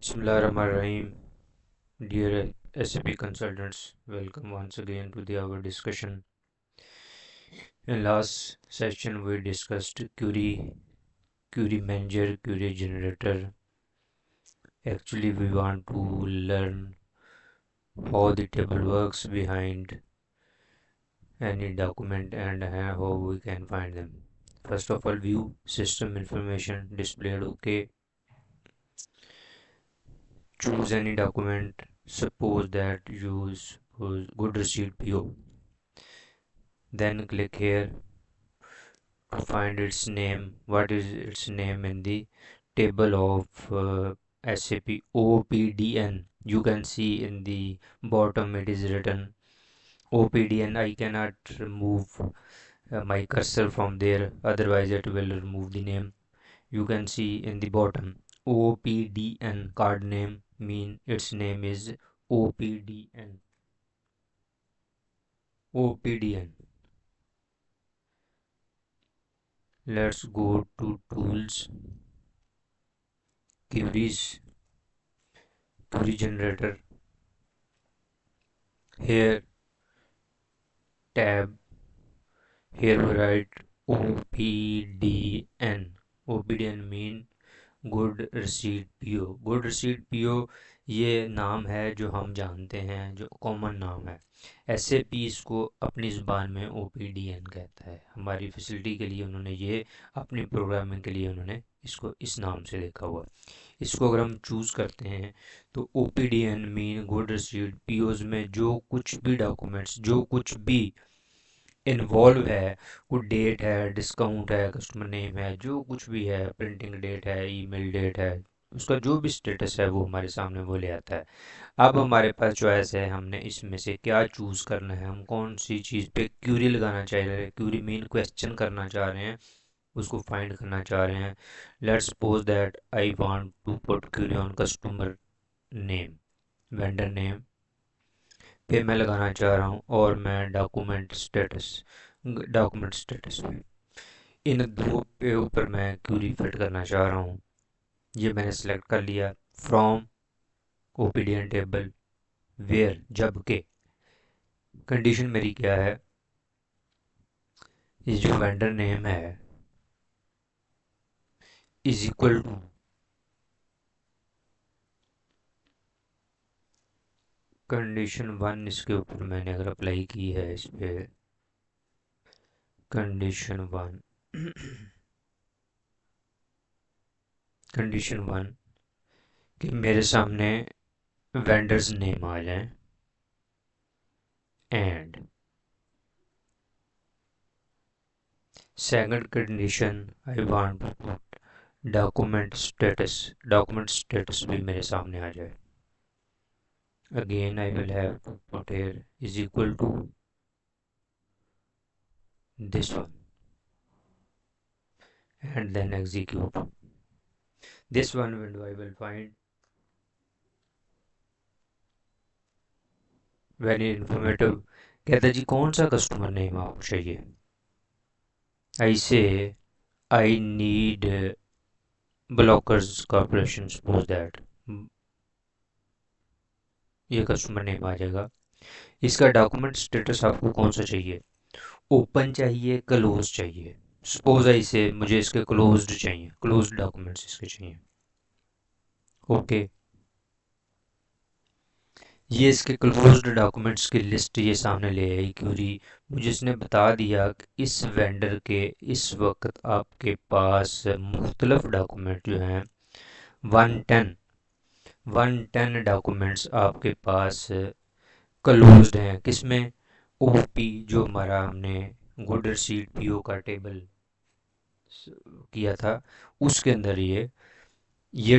Bismillahirrahmanirrahim. Dear SAP consultants, welcome once again to our discussion. In last session, we discussed query manager, query generator. Actually, we want to learn how the table works behind any document and how we can find them. First of all, view system information displayed. Okay, choose any document. Suppose that use good receipt PO. Then click here to find its name. What is its name in the table of SAP OPDN? You can see in the bottom it is written OPDN. I cannot remove my cursor from there, otherwise it will remove the name. You can see in the bottom OPDN card name, mean its name is OPDN. OPDN. Let's go to tools, queries, query generator. Here tab, here we write OPDN. OPDN mean good receipt PO. Good receipt PO ये नाम है जो हम जानते हैं, जो common नाम है. एसएपी इसको अपनी ज़ुबान में ओपीडीएन कहता है. हमारी फैसिलिटी के लिए उन्होंने ये, अपनी प्रोग्रामिंग के लिए उन्होंने इसको इस नाम से देखा हुआ. इसको अगर हम चूज़ करते हैं तो ओपीडीएन मीन गुड रिसीट पीओज में जो कुछ भी डॉक्यूमेंट्स, जो कुछ भी इन्वॉल्व है, कोई डेट है, डिस्काउंट है, कस्टमर नेम है, जो कुछ भी है, प्रिंटिंग डेट है, ईमेल डेट है, उसका जो भी स्टेटस है वो हमारे सामने वो ले आता है. अब हमारे पास चॉइस है, हमने इसमें से क्या चूज़ करना है. हम कौन सी चीज़ पे क्यूरी लगाना चाह रहे हैं. क्यूरी मीन क्वेश्चन करना चाह रहे हैं, उसको फाइंड करना चाह रहे हैं. Let's suppose that I want to put query on customer name, vendor name पे मैं लगाना चाह रहा हूँ, और मैं डॉक्यूमेंट स्टेटस में इन दो पे ऊपर मैं क्यूरी फिट करना चाह रहा हूँ. ये मैंने सेलेक्ट कर लिया. फ्रॉम ओपीडियन टेबल वेयर, जबकि कंडीशन मेरी क्या है, ये जो वेंडर नेम है इज इक्वल टू कंडीशन 1. इसके ऊपर मैंने अगर अप्लाई की है इस पे कंडीशन 1 कंडीशन 1 कि मेरे सामने वेंडर्स नेम आ जाए, and second condition I want document status भी मेरे सामने आ जाए. Again I will have to put here is equal to this one and then execute. This one window I will find very informative. कहता जी कौन सा कस्टमर नेम आपको चाहिए. आई से I need blockers corporation, suppose that ये customer name आ जाएगा. इसका document status आपको कौन सा चाहिए, ओपन चाहिए, क्लोज चाहिए. सपोज आई से मुझे इसके क्लोज्ड चाहिए, क्लोज्ड डॉक्यूमेंट्स इसके चाहिए. ओके, ये इसके क्लोज्ड डॉक्यूमेंट्स की लिस्ट ये सामने ले आई क्यूरी. मुझे इसने बता दिया कि इस वेंडर के इस वक्त आपके पास मुख्तलिफ डॉक्यूमेंट जो हैं 110 डॉक्यूमेंट्स आपके पास क्लोज्ड हैं. किसमें, ओपी जो हमारा हमने गुड रिसीट पीओ का टेबल किया था उसके अंदर ये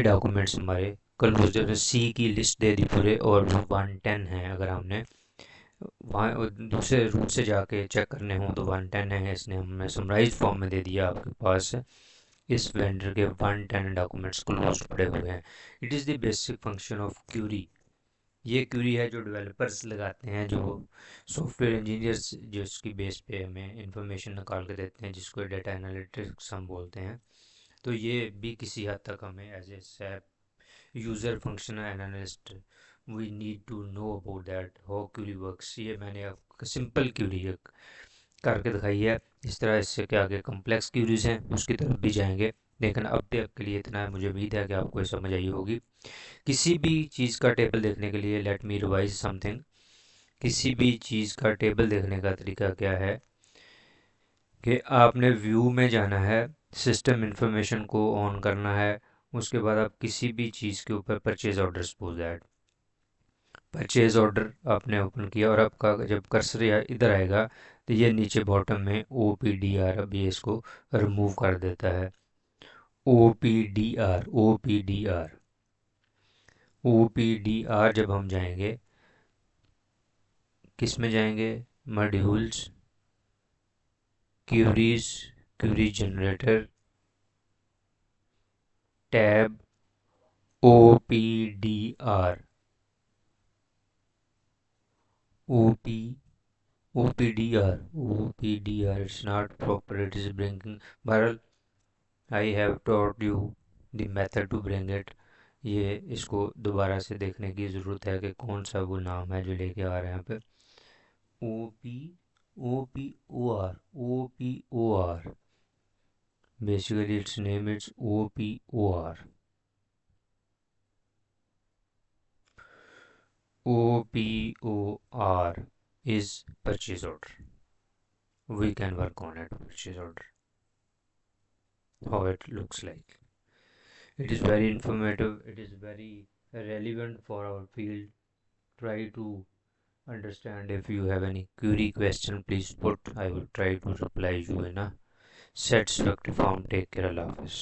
डॉक्यूमेंट्स हमारे क्लोज. सी की लिस्ट दे दी पूरे, और वो 110 है. अगर हमने वहाँ दूसरे रूट से जाके चेक करने हो तो 110 है. इसने हमें समराइज फॉर्म में दे दिया आपके पास इस वेंडर के 110 डॉक्यूमेंट्स क्लोज पड़े हुए हैं. It is the basic function of query. ये क्यूरी है जो डेवलपर्स लगाते हैं, जो सॉफ्टवेयर इंजीनियर्स, जो इसकी बेस पे हमें इंफॉर्मेशन निकाल के देते हैं, जिसको डेटा एनालिटिक्स हम बोलते हैं. तो ये भी किसी हद तक हमें as a SAP user function analyst, we need to know about that how query works. ये मैंने आपको सिंपल क्यूरी करके दिखाई है। इस तरह इससे क्या आगे कॉम्प्लेक्स क्यूरीज हैं उसकी तरफ भी जाएंगे, लेकिन अब तक के लिए इतना है। मुझे उम्मीद है कि आपको ये समझ आई होगी। किसी भी चीज़ का टेबल देखने के लिए, लेट मी रिवाइज समथिंग, किसी भी चीज़ का टेबल देखने का तरीका क्या है कि आपने व्यू में जाना है, सिस्टम इंफॉर्मेशन को ऑन करना है, उसके बाद आप किसी भी चीज़ के ऊपर purchase order, suppose that purchase order आपने ओपन किया, और आपका जब कर्सर इधर आएगा तो ये नीचे बॉटम में OPDR, अब ये इसको रिमूव कर देता है। OPDR, OPDR, OPDR जब हम जाएंगे, किस में जाएंगे, modules, queries, query generator, tab, OPDR, OP, OPDR, OPDR, it's not proper, it is bringing, बहरहाल I have taught you the method to bring it। ये इसको दोबारा से देखने की ज़रूरत है कि कौन सा वो नाम है जो लेके आ रहे हैं यहाँ पे। OPOR, basically its name is OPOR। OPOR is purchase order. We can work on it, purchase order, how it looks like. It is very informative, it is very relevant for our field. Try to understand. If you have any query question, please put, I will try to reply you in a satisfactory form. Take care, Allah Hafiz.